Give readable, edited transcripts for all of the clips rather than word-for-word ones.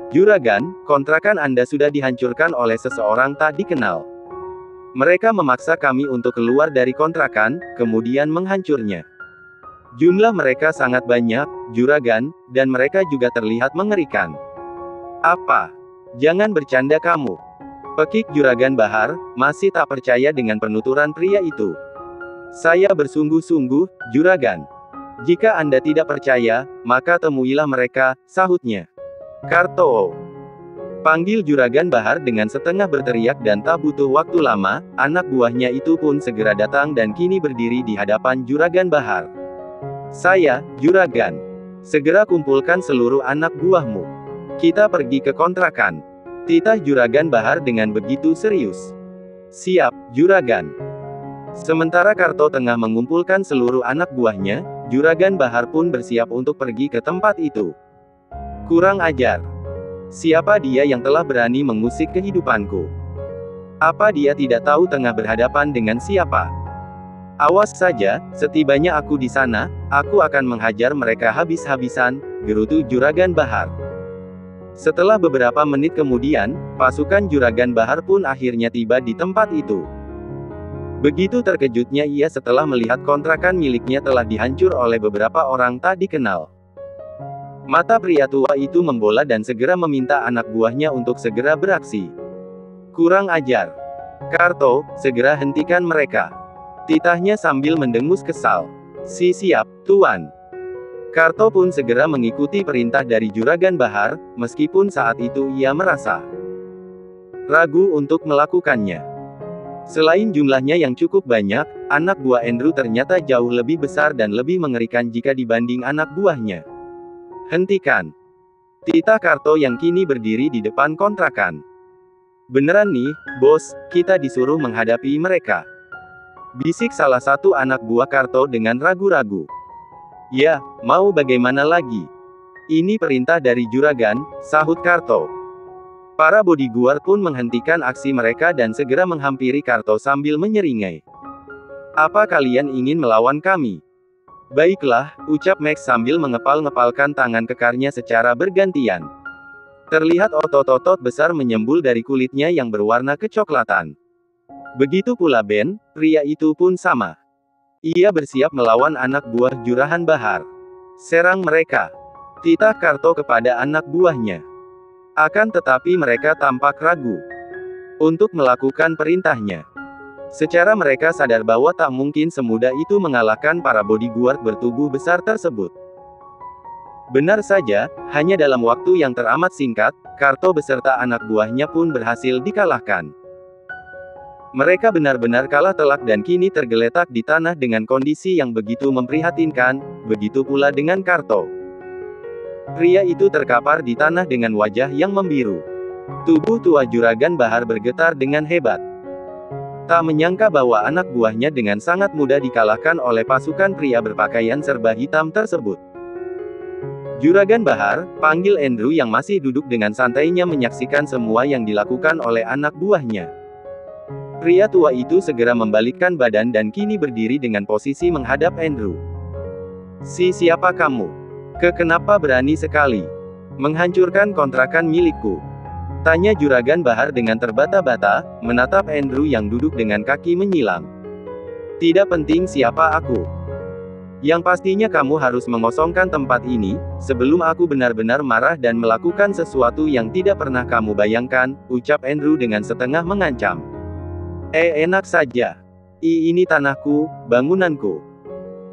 Juragan, kontrakan Anda sudah dihancurkan oleh seseorang tak dikenal. Mereka memaksa kami untuk keluar dari kontrakan, kemudian menghancurnya. Jumlah mereka sangat banyak, Juragan, dan mereka juga terlihat mengerikan. Apa? Jangan bercanda kamu. Pekik Juragan Bahar, masih tak percaya dengan penuturan pria itu. Saya bersungguh-sungguh, Juragan. Jika Anda tidak percaya, maka temuilah mereka, sahutnya. Karto. Panggil Juragan Bahar dengan setengah berteriak dan tak butuh waktu lama, anak buahnya itu pun segera datang dan kini berdiri di hadapan Juragan Bahar. Saya, Juragan. Segera kumpulkan seluruh anak buahmu. Kita pergi ke kontrakan. Titah Juragan Bahar dengan begitu serius. Siap, Juragan. Sementara Karto tengah mengumpulkan seluruh anak buahnya, Juragan Bahar pun bersiap untuk pergi ke tempat itu. Kurang ajar. Siapa dia yang telah berani mengusik kehidupanku? Apa dia tidak tahu tengah berhadapan dengan siapa? Awas saja, setibanya aku di sana, aku akan menghajar mereka habis-habisan, gerutu Juragan Bahar. Setelah beberapa menit kemudian, pasukan Juragan Bahar pun akhirnya tiba di tempat itu. Begitu terkejutnya ia setelah melihat kontrakan miliknya telah dihancur oleh beberapa orang tak dikenal. Mata pria tua itu membola dan segera meminta anak buahnya untuk segera beraksi. Kurang ajar. Karto, segera hentikan mereka. Titahnya sambil mendengus kesal. Siap, Tuan. Karto pun segera mengikuti perintah dari Juragan Bahar, meskipun saat itu ia merasa ragu untuk melakukannya. Selain jumlahnya yang cukup banyak, anak buah Andrew ternyata jauh lebih besar dan lebih mengerikan jika dibanding anak buahnya. Hentikan. Titah Karto yang kini berdiri di depan kontrakan. Beneran nih, bos, kita disuruh menghadapi mereka. Bisik salah satu anak buah Karto dengan ragu-ragu. Ya, mau bagaimana lagi? Ini perintah dari Juragan, sahut Karto. Para bodyguard pun menghentikan aksi mereka dan segera menghampiri Karto sambil menyeringai. Apa kalian ingin melawan kami? Baiklah, ucap Max sambil mengepal-ngepalkan tangan kekarnya secara bergantian. Terlihat otot-otot besar menyembul dari kulitnya yang berwarna kecoklatan. Begitu pula Ben, pria itu pun sama. Ia bersiap melawan anak buah Juragan Bahar. Serang mereka. Titah Karto kepada anak buahnya. Akan tetapi mereka tampak ragu untuk melakukan perintahnya. Secara mereka sadar bahwa tak mungkin semudah itu mengalahkan para bodyguard bertubuh besar tersebut. Benar saja, hanya dalam waktu yang teramat singkat, Karto beserta anak buahnya pun berhasil dikalahkan. Mereka benar-benar kalah telak dan kini tergeletak di tanah dengan kondisi yang begitu memprihatinkan, begitu pula dengan Karto. Pria itu terkapar di tanah dengan wajah yang membiru. Tubuh tua Juragan Bahar bergetar dengan hebat. Tak menyangka bahwa anak buahnya dengan sangat mudah dikalahkan oleh pasukan pria berpakaian serba hitam tersebut. Juragan Bahar, panggil Andrew yang masih duduk dengan santainya menyaksikan semua yang dilakukan oleh anak buahnya. Pria tua itu segera membalikkan badan dan kini berdiri dengan posisi menghadap Andrew. Siapa kamu? Kenapa berani sekali menghancurkan kontrakan milikku? Tanya Juragan Bahar dengan terbata-bata, menatap Andrew yang duduk dengan kaki menyilang. Tidak penting siapa aku. Yang pastinya kamu harus mengosongkan tempat ini, sebelum aku benar-benar marah dan melakukan sesuatu yang tidak pernah kamu bayangkan, ucap Andrew dengan setengah mengancam. Enak saja. Ini tanahku, bangunanku.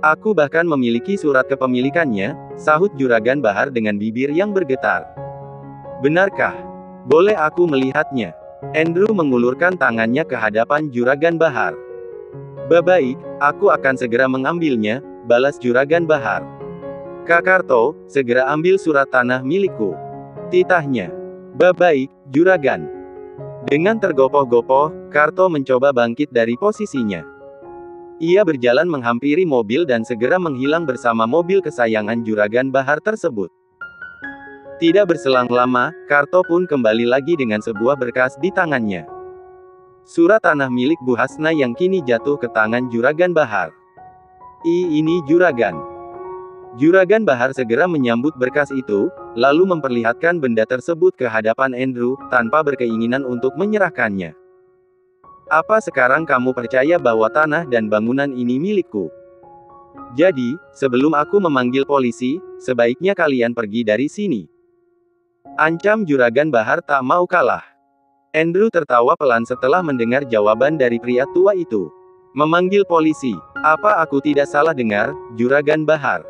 Aku bahkan memiliki surat kepemilikannya, sahut Juragan Bahar dengan bibir yang bergetar. Benarkah? Boleh aku melihatnya? Andrew mengulurkan tangannya ke hadapan Juragan Bahar. Baik, aku akan segera mengambilnya, balas Juragan Bahar. Kak Karto, segera ambil surat tanah milikku. Titahnya. Baik, Juragan. Dengan tergopoh-gopoh, Karto mencoba bangkit dari posisinya. Ia berjalan menghampiri mobil dan segera menghilang bersama mobil kesayangan Juragan Bahar tersebut. Tidak berselang lama, Karto pun kembali lagi dengan sebuah berkas di tangannya. Surat tanah milik Bu Hasna yang kini jatuh ke tangan Juragan Bahar. Ini Juragan. Juragan Bahar segera menyambut berkas itu, lalu memperlihatkan benda tersebut ke hadapan Andrew, tanpa berkeinginan untuk menyerahkannya. Apa sekarang kamu percaya bahwa tanah dan bangunan ini milikku? Jadi, sebelum aku memanggil polisi, sebaiknya kalian pergi dari sini. Ancam Juragan Bahar tak mau kalah. Andrew tertawa pelan setelah mendengar jawaban dari pria tua itu. Memanggil polisi. Apa aku tidak salah dengar, Juragan Bahar?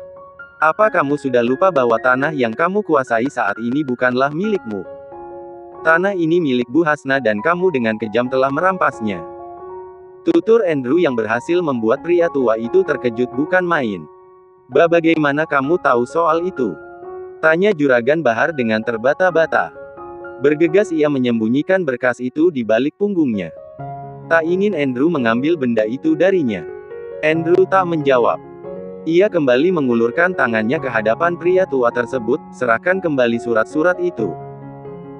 Apa kamu sudah lupa bahwa tanah yang kamu kuasai saat ini bukanlah milikmu? Tanah ini milik Bu Hasna dan kamu dengan kejam telah merampasnya. Tutur Andrew yang berhasil membuat pria tua itu terkejut bukan main. Bagaimana kamu tahu soal itu? Tanya Juragan Bahar dengan terbata-bata. Bergegas ia menyembunyikan berkas itu di balik punggungnya. Tak ingin Andrew mengambil benda itu darinya. Andrew tak menjawab. Ia kembali mengulurkan tangannya ke hadapan pria tua tersebut, serahkan kembali surat-surat itu.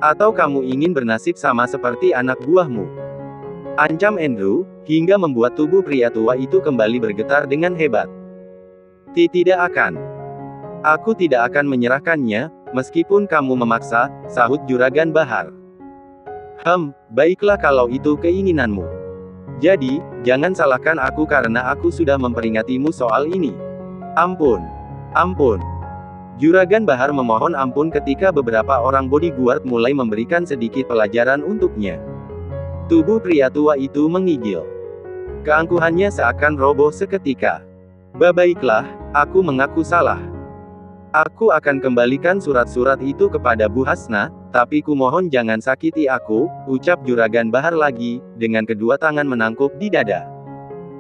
Atau kamu ingin bernasib sama seperti anak buahmu? Ancam Andrew, hingga membuat tubuh pria tua itu kembali bergetar dengan hebat. Tidak akan. Aku tidak akan menyerahkannya, meskipun kamu memaksa, sahut Juragan Bahar. Baiklah kalau itu keinginanmu. Jadi, jangan salahkan aku karena aku sudah memperingatimu soal ini. Ampun. Ampun. Juragan Bahar memohon ampun ketika beberapa orang bodyguard mulai memberikan sedikit pelajaran untuknya. Tubuh pria tua itu menggigil. Keangkuhannya seakan roboh seketika. Baiklah, aku mengaku salah. Aku akan kembalikan surat-surat itu kepada Bu Hasna, tapi kumohon jangan sakiti aku, ucap Juragan Bahar lagi, dengan kedua tangan menangkup di dada.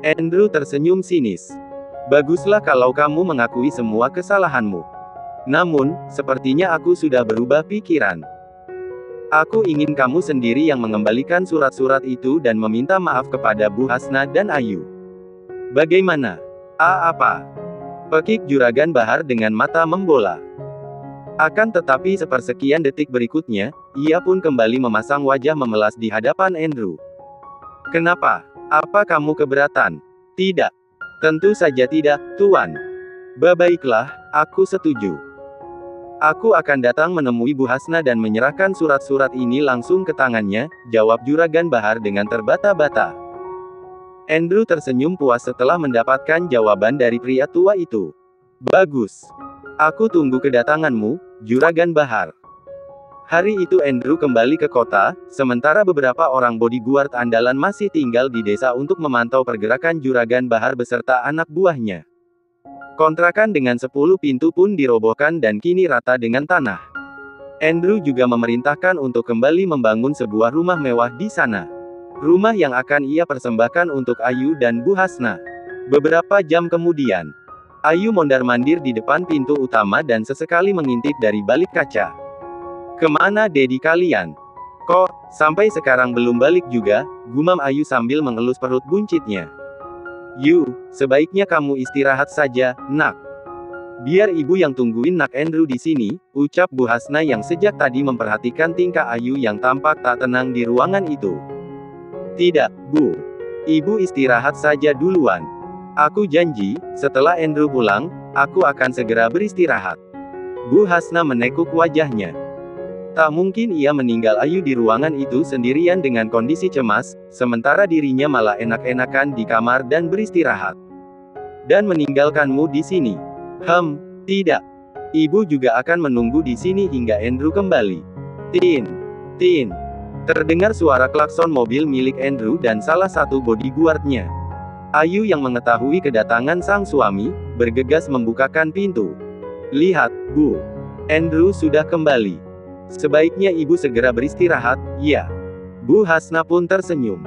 Andrew tersenyum sinis. Baguslah kalau kamu mengakui semua kesalahanmu. Namun, sepertinya aku sudah berubah pikiran. Aku ingin kamu sendiri yang mengembalikan surat-surat itu dan meminta maaf kepada Bu Hasna dan Ayu. Bagaimana? Apa? Pekik Juragan Bahar dengan mata membola. Akan tetapi sepersekian detik berikutnya, ia pun kembali memasang wajah memelas di hadapan Andrew. Kenapa? Apa kamu keberatan? Tidak. Tentu saja tidak, Tuan. Baiklah, aku setuju. Aku akan datang menemui Bu Hasna dan menyerahkan surat-surat ini langsung ke tangannya, jawab Juragan Bahar dengan terbata-bata. Andrew tersenyum puas setelah mendapatkan jawaban dari pria tua itu. Bagus. Aku tunggu kedatanganmu, Juragan Bahar. Hari itu Andrew kembali ke kota, sementara beberapa orang bodyguard andalan masih tinggal di desa untuk memantau pergerakan Juragan Bahar beserta anak buahnya. Kontrakan dengan 10 pintu pun dirobohkan dan kini rata dengan tanah. Andrew juga memerintahkan untuk kembali membangun sebuah rumah mewah di sana. Rumah yang akan ia persembahkan untuk Ayu dan Bu Hasna. Beberapa jam kemudian, Ayu mondar-mandir di depan pintu utama dan sesekali mengintip dari balik kaca. Kemana Dedi kalian? Kok, sampai sekarang belum balik juga, gumam Ayu sambil mengelus perut buncitnya. Sebaiknya kamu istirahat saja, nak. Biar ibu yang tungguin nak Andrew di sini, ucap Bu Hasna yang sejak tadi memperhatikan tingkah Ayu yang tampak tak tenang di ruangan itu. Tidak, Bu. Ibu istirahat saja duluan. Aku janji, setelah Andrew pulang, aku akan segera beristirahat. Bu Hasna menekuk wajahnya. Tak mungkin ia meninggal Ayu di ruangan itu sendirian dengan kondisi cemas, sementara dirinya malah enak-enakan di kamar dan beristirahat. Dan meninggalkanmu di sini. Tidak. Ibu juga akan menunggu di sini hingga Andrew kembali. Tin. Terdengar suara klakson mobil milik Andrew dan salah satu bodyguardnya. Ayu yang mengetahui kedatangan sang suami, bergegas membukakan pintu. Lihat, Bu. Andrew sudah kembali. Sebaiknya ibu segera beristirahat, ya. Bu Hasna pun tersenyum.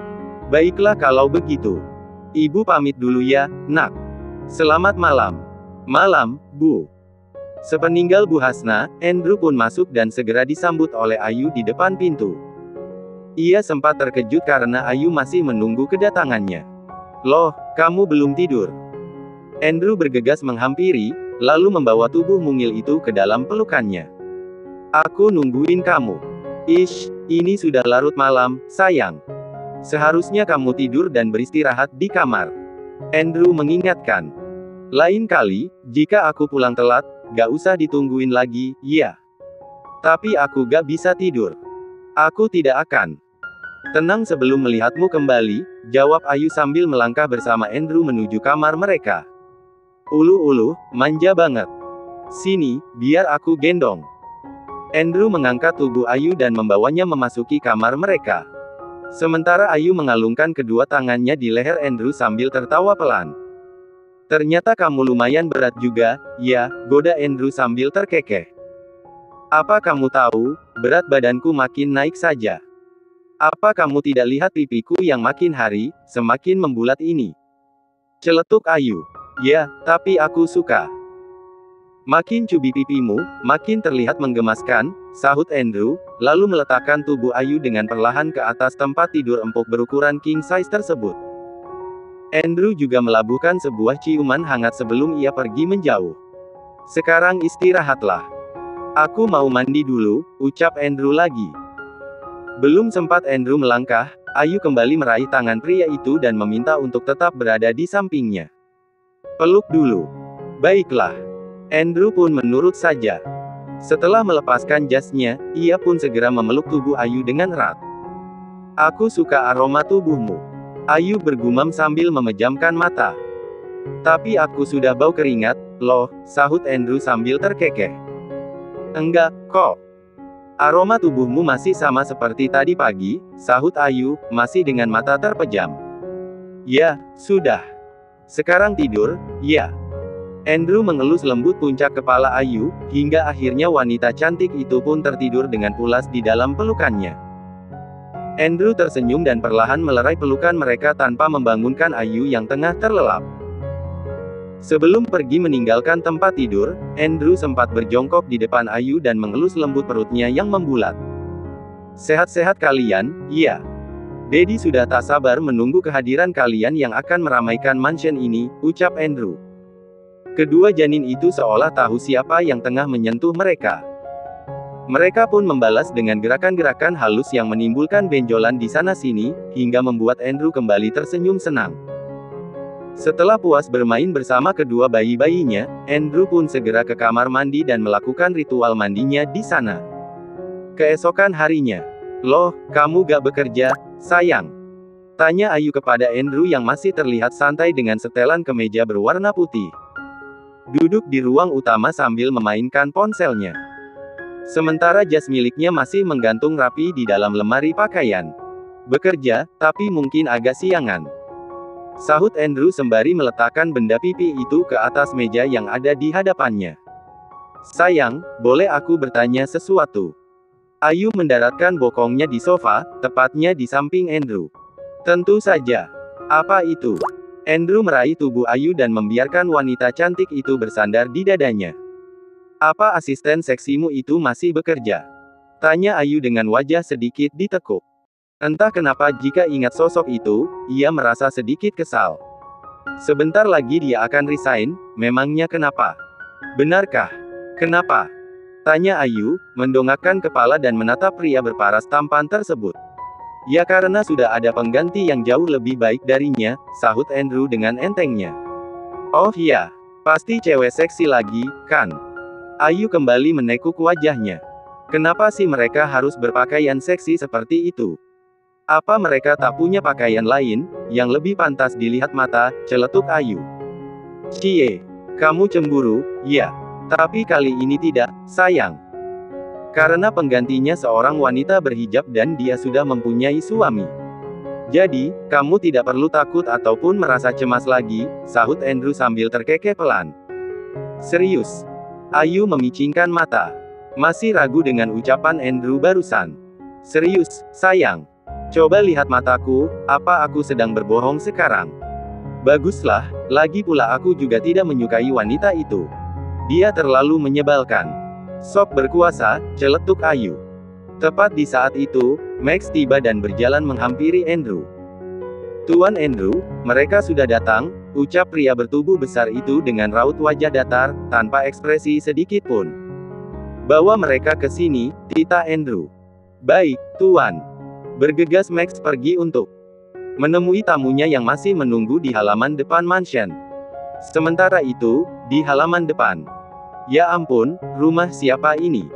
Baiklah kalau begitu. Ibu pamit dulu ya, nak. Selamat malam. Malam, Bu. Sepeninggal Bu Hasna, Andrew pun masuk dan segera disambut oleh Ayu di depan pintu. Ia sempat terkejut karena Ayu masih menunggu kedatangannya. Loh, kamu belum tidur? Andrew bergegas menghampiri, lalu membawa tubuh mungil itu ke dalam pelukannya. Aku nungguin kamu. Ini sudah larut malam, sayang. Seharusnya kamu tidur dan beristirahat di kamar. Andrew mengingatkan. Lain kali, jika aku pulang telat, gak usah ditungguin lagi, ya. Tapi aku gak bisa tidur. Aku tidak akan tenang sebelum melihatmu kembali, jawab Ayu sambil melangkah bersama Andrew menuju kamar mereka. Ulu-ulu, manja banget. Sini, biar aku gendong. Andrew mengangkat tubuh Ayu dan membawanya memasuki kamar mereka. Sementara Ayu mengalungkan kedua tangannya di leher Andrew sambil tertawa pelan. Ternyata kamu lumayan berat juga, ya, goda Andrew sambil terkekeh. Apa kamu tahu, berat badanku makin naik saja. Apa kamu tidak lihat pipiku yang makin hari, semakin membulat ini? Celetuk Ayu. Ya, tapi aku suka. Makin cubi pipimu, makin terlihat menggemaskan, sahut Andrew, lalu meletakkan tubuh Ayu dengan perlahan ke atas tempat tidur empuk berukuran king size tersebut. Andrew juga melabuhkan sebuah ciuman hangat sebelum ia pergi menjauh. Sekarang istirahatlah. Aku mau mandi dulu, ucap Andrew lagi. Belum sempat Andrew melangkah, Ayu kembali meraih tangan pria itu dan meminta untuk tetap berada di sampingnya. Peluk dulu. Baiklah. Andrew pun menurut saja. Setelah melepaskan jasnya, ia pun segera memeluk tubuh Ayu dengan erat. Aku suka aroma tubuhmu. Ayu bergumam sambil memejamkan mata. Tapi aku sudah bau keringat, loh, sahut Andrew sambil terkekeh. Enggak, kok. Aroma tubuhmu masih sama seperti tadi pagi, sahut Ayu, masih dengan mata terpejam. Ya, sudah. Sekarang tidur, ya. Andrew mengelus lembut puncak kepala Ayu, hingga akhirnya wanita cantik itu pun tertidur dengan pulas di dalam pelukannya. Andrew tersenyum dan perlahan melerai pelukan mereka tanpa membangunkan Ayu yang tengah terlelap. Sebelum pergi meninggalkan tempat tidur, Andrew sempat berjongkok di depan Ayu dan mengelus lembut perutnya yang membulat. Sehat-sehat kalian, iya. Daddy sudah tak sabar menunggu kehadiran kalian yang akan meramaikan mansion ini, ucap Andrew. Kedua janin itu seolah tahu siapa yang tengah menyentuh mereka. Mereka pun membalas dengan gerakan-gerakan halus yang menimbulkan benjolan di sana-sini, hingga membuat Andrew kembali tersenyum senang. Setelah puas bermain bersama kedua bayi-bayinya, Andrew pun segera ke kamar mandi dan melakukan ritual mandinya di sana. Keesokan harinya. Loh, kamu gak bekerja, sayang? Tanya Ayu kepada Andrew yang masih terlihat santai dengan setelan kemeja berwarna putih. Duduk di ruang utama sambil memainkan ponselnya. Sementara jas miliknya masih menggantung rapi di dalam lemari pakaian. Bekerja, tapi mungkin agak siangan. Sahut Andrew sembari meletakkan benda pipi itu ke atas meja yang ada di hadapannya. Sayang, boleh aku bertanya sesuatu? Ayu mendaratkan bokongnya di sofa, tepatnya di samping Andrew. Tentu saja. Apa itu? Andrew meraih tubuh Ayu dan membiarkan wanita cantik itu bersandar di dadanya. Apa asisten seksimu itu masih bekerja? Tanya Ayu dengan wajah sedikit ditekuk. Entah kenapa jika ingat sosok itu, ia merasa sedikit kesal. Sebentar lagi dia akan resign, memangnya kenapa? Benarkah? Kenapa? Tanya Ayu, mendongakkan kepala dan menatap pria berparas tampan tersebut. Ya karena sudah ada pengganti yang jauh lebih baik darinya, sahut Andrew dengan entengnya. Oh iya, pasti cewek seksi lagi, kan? Ayu kembali menekuk wajahnya. Kenapa sih mereka harus berpakaian seksi seperti itu? Apa mereka tak punya pakaian lain, yang lebih pantas dilihat mata, celetuk Ayu. Cie, kamu cemburu, ya. Tapi kali ini tidak, sayang. Karena penggantinya seorang wanita berhijab dan dia sudah mempunyai suami. Jadi, kamu tidak perlu takut ataupun merasa cemas lagi, sahut Andrew sambil terkekeh pelan. Serius? Ayu memicingkan mata. Masih ragu dengan ucapan Andrew barusan. Serius, sayang. Coba lihat mataku, apa aku sedang berbohong sekarang? Baguslah, lagi pula aku juga tidak menyukai wanita itu. Dia terlalu menyebalkan. Sok berkuasa, celetuk Ayu. Tepat di saat itu, Max tiba dan berjalan menghampiri Andrew. Tuan Andrew, mereka sudah datang, ucap pria bertubuh besar itu dengan raut wajah datar, tanpa ekspresi sedikit pun. Bawa mereka ke sini, tita Andrew. Baik, Tuan. Bergegas Max pergi untuk menemui tamunya yang masih menunggu di halaman depan mansion. Sementara itu, di halaman depan. Ya ampun, rumah siapa ini?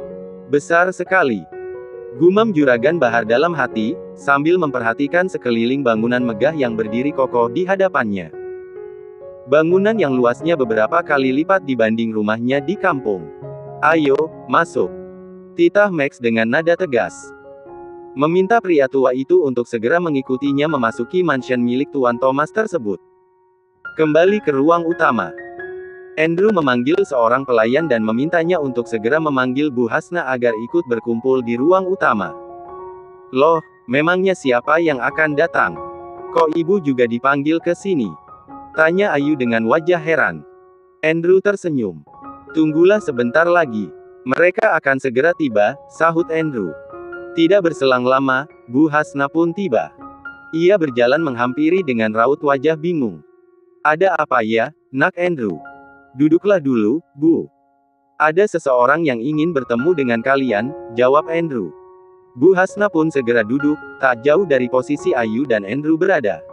Besar sekali. Gumam Juragan Bahar dalam hati, sambil memperhatikan sekeliling bangunan megah yang berdiri kokoh di hadapannya. Bangunan yang luasnya beberapa kali lipat dibanding rumahnya di kampung. "Ayo, masuk," titah Max dengan nada tegas. Meminta pria tua itu untuk segera mengikutinya memasuki mansion milik Tuan Thomas tersebut. Kembali ke ruang utama. Andrew memanggil seorang pelayan dan memintanya untuk segera memanggil Bu Hasna agar ikut berkumpul di ruang utama. "Loh, memangnya siapa yang akan datang? Kok ibu juga dipanggil ke sini?" tanya Ayu dengan wajah heran. Andrew tersenyum. "Tunggulah sebentar lagi. Mereka akan segera tiba," sahut Andrew. Tidak berselang lama, Bu Hasna pun tiba. Ia berjalan menghampiri dengan raut wajah bingung. "Ada apa ya, Nak Andrew?" "Duduklah dulu, Bu. Ada seseorang yang ingin bertemu dengan kalian," jawab Andrew. Bu Hasna pun segera duduk, tak jauh dari posisi Ayu dan Andrew berada.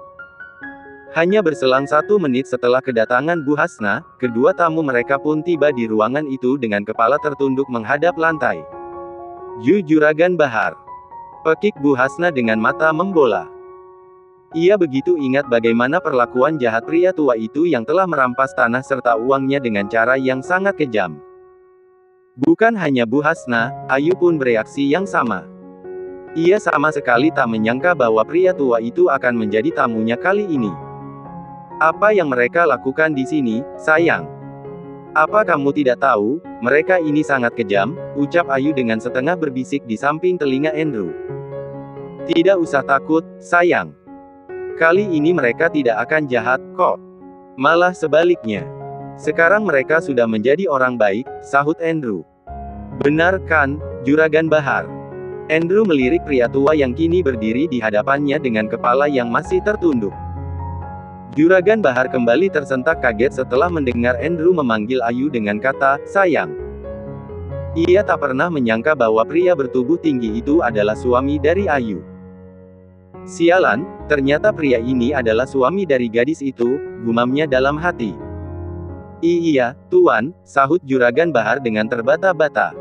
Hanya berselang 1 menit setelah kedatangan Bu Hasna, kedua tamu mereka pun tiba di ruangan itu dengan kepala tertunduk menghadap lantai. Juragan Bahar. Pekik Bu Hasna dengan mata membola. Ia begitu ingat bagaimana perlakuan jahat pria tua itu yang telah merampas tanah serta uangnya dengan cara yang sangat kejam. Bukan hanya Bu Hasna, Ayu pun bereaksi yang sama. Ia sama sekali tak menyangka bahwa pria tua itu akan menjadi tamunya kali ini. "Apa yang mereka lakukan di sini, sayang? Apa kamu tidak tahu, mereka ini sangat kejam," ucap Ayu dengan setengah berbisik di samping telinga Andrew. "Tidak usah takut, sayang. Kali ini mereka tidak akan jahat, kok. Malah sebaliknya. Sekarang mereka sudah menjadi orang baik," sahut Andrew. "Benar kan, Juragan Bahar?" Andrew melirik pria tua yang kini berdiri di hadapannya dengan kepala yang masih tertunduk. Juragan Bahar kembali tersentak kaget setelah mendengar Andrew memanggil Ayu dengan kata, "sayang." Ia tak pernah menyangka bahwa pria bertubuh tinggi itu adalah suami dari Ayu. "Sialan, ternyata pria ini adalah suami dari gadis itu," gumamnya dalam hati. "Iya, Tuan," sahut Juragan Bahar dengan terbata-bata.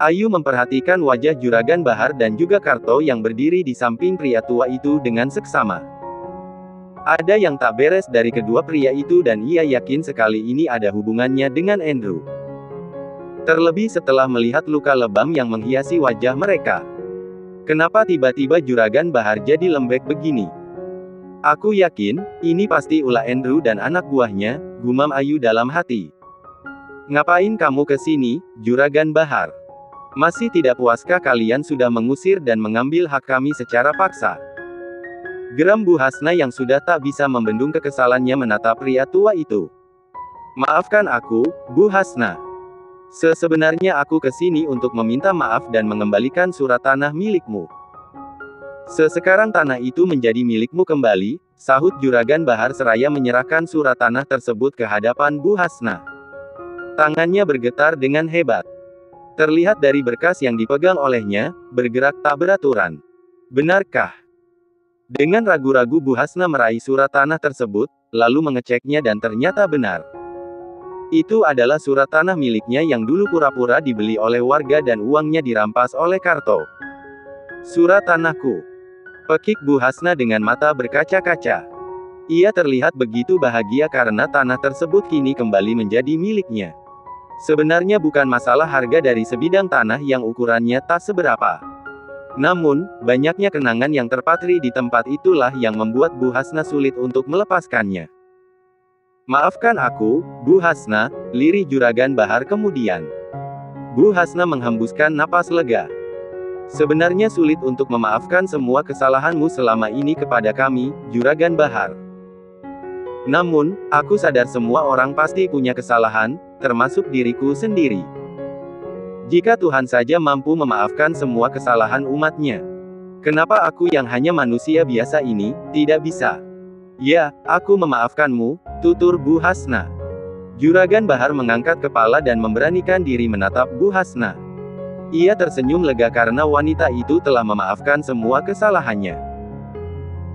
Ayu memperhatikan wajah Juragan Bahar dan juga Karto yang berdiri di samping pria tua itu dengan seksama. Ada yang tak beres dari kedua pria itu dan ia yakin sekali ini ada hubungannya dengan Andrew. Terlebih setelah melihat luka lebam yang menghiasi wajah mereka. Kenapa tiba-tiba Juragan Bahar jadi lembek begini? "Aku yakin, ini pasti ulah Andrew dan anak buahnya," gumam Ayu dalam hati. "Ngapain kamu ke sini, Juragan Bahar? Masih tidak puaskah kalian sudah mengusir dan mengambil hak kami secara paksa?" Geram Bu Hasna yang sudah tak bisa membendung kekesalannya menatap pria tua itu. "Maafkan aku, Bu Hasna. Sebenarnya aku ke sini untuk meminta maaf dan mengembalikan surat tanah milikmu. Sekarang tanah itu menjadi milikmu kembali," sahut Juragan Bahar seraya menyerahkan surat tanah tersebut ke hadapan Bu Hasna. Tangannya bergetar dengan hebat. Terlihat dari berkas yang dipegang olehnya, bergerak tak beraturan. "Benarkah?" Dengan ragu-ragu Bu Hasna meraih surat tanah tersebut, lalu mengeceknya dan ternyata benar. Itu adalah surat tanah miliknya yang dulu pura-pura dibeli oleh warga dan uangnya dirampas oleh Karto. "Surat tanahku," pekik Bu Hasna dengan mata berkaca-kaca. Ia terlihat begitu bahagia karena tanah tersebut kini kembali menjadi miliknya. Sebenarnya bukan masalah harga dari sebidang tanah yang ukurannya tak seberapa. Namun, banyaknya kenangan yang terpatri di tempat itulah yang membuat Bu Hasna sulit untuk melepaskannya. "Maafkan aku, Bu Hasna," lirih Juragan Bahar kemudian. Bu Hasna menghembuskan napas lega. "Sebenarnya sulit untuk memaafkan semua kesalahanmu selama ini kepada kami, Juragan Bahar. Namun, aku sadar semua orang pasti punya kesalahan, termasuk diriku sendiri. Jika Tuhan saja mampu memaafkan semua kesalahan umatnya, kenapa aku yang hanya manusia biasa ini, tidak bisa?" "Ya, aku memaafkanmu," tutur Bu Hasna. Juragan Bahar mengangkat kepala dan memberanikan diri menatap Bu Hasna. Ia tersenyum lega karena wanita itu telah memaafkan semua kesalahannya.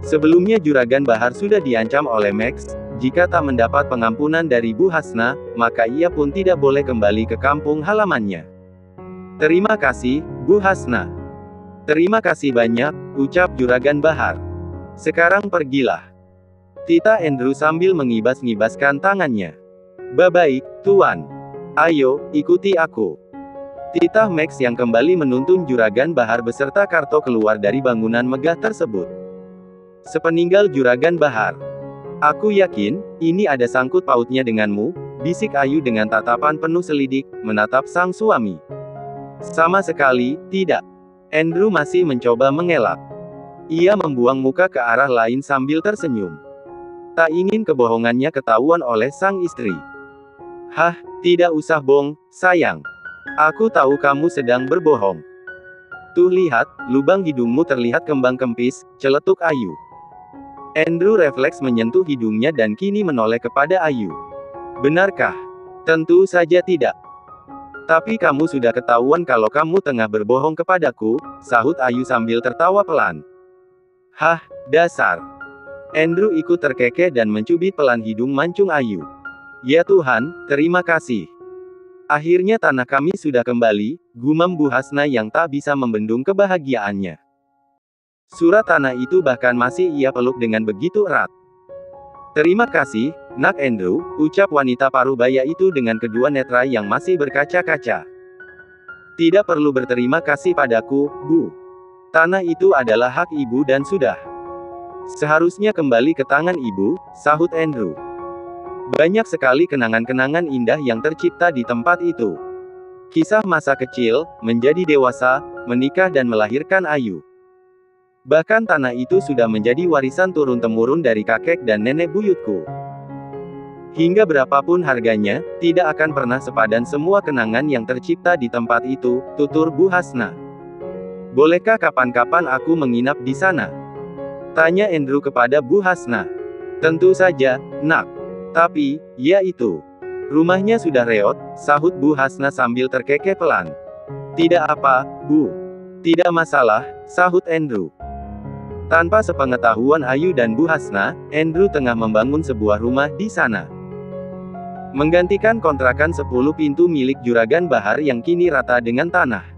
Sebelumnya Juragan Bahar sudah diancam oleh Max, jika tak mendapat pengampunan dari Bu Hasna, maka ia pun tidak boleh kembali ke kampung halamannya. Terima kasih, Bu Hasna. Terima kasih banyak, ucap Juragan Bahar. Sekarang pergilah. Tita Andrew sambil mengibas-ngibaskan tangannya. Baik, Tuan. Ayo, ikuti aku. Titah Max yang kembali menuntun Juragan Bahar beserta Karto keluar dari bangunan megah tersebut. Sepeninggal Juragan Bahar. Aku yakin, ini ada sangkut pautnya denganmu, bisik Ayu dengan tatapan penuh selidik, menatap sang suami. Sama sekali, tidak. Andrew masih mencoba mengelak. Ia membuang muka ke arah lain sambil tersenyum. Tak ingin kebohongannya ketahuan oleh sang istri. Hah, tidak usah Bong, sayang. Aku tahu kamu sedang berbohong. Tuh lihat, lubang hidungmu terlihat kembang kempis, celetuk Ayu. Andrew refleks menyentuh hidungnya dan kini menoleh kepada Ayu. Benarkah? Tentu saja tidak. Tapi kamu sudah ketahuan kalau kamu tengah berbohong kepadaku, sahut Ayu sambil tertawa pelan. Hah, dasar. Andrew ikut terkekeh dan mencubit pelan hidung mancung Ayu. Ya Tuhan, terima kasih. Akhirnya tanah kami sudah kembali, gumam Bu Hasna yang tak bisa membendung kebahagiaannya. Surat tanah itu bahkan masih ia peluk dengan begitu erat. Terima kasih, Nak Andrew, ucap wanita parubaya itu dengan kedua netra yang masih berkaca-kaca. Tidak perlu berterima kasih padaku, Bu. Tanah itu adalah hak ibu dan sudah seharusnya kembali ke tangan ibu, sahut Andrew. Banyak sekali kenangan-kenangan indah yang tercipta di tempat itu. Kisah masa kecil, menjadi dewasa, menikah dan melahirkan Ayu. Bahkan tanah itu sudah menjadi warisan turun-temurun dari kakek dan nenek buyutku. Hingga berapapun harganya, tidak akan pernah sepadan semua kenangan yang tercipta di tempat itu, tutur Bu Hasna. Bolehkah kapan-kapan aku menginap di sana? Tanya Andrew kepada Bu Hasna. Tentu saja, Nak. Tapi, ya itu. Rumahnya sudah reot, sahut Bu Hasna sambil terkekeh pelan. Tidak apa, Bu. Tidak masalah, sahut Andrew. Tanpa sepengetahuan Ayu dan Bu Hasna, Andrew tengah membangun sebuah rumah di sana. Menggantikan kontrakan 10 pintu milik Juragan Bahar yang kini rata dengan tanah.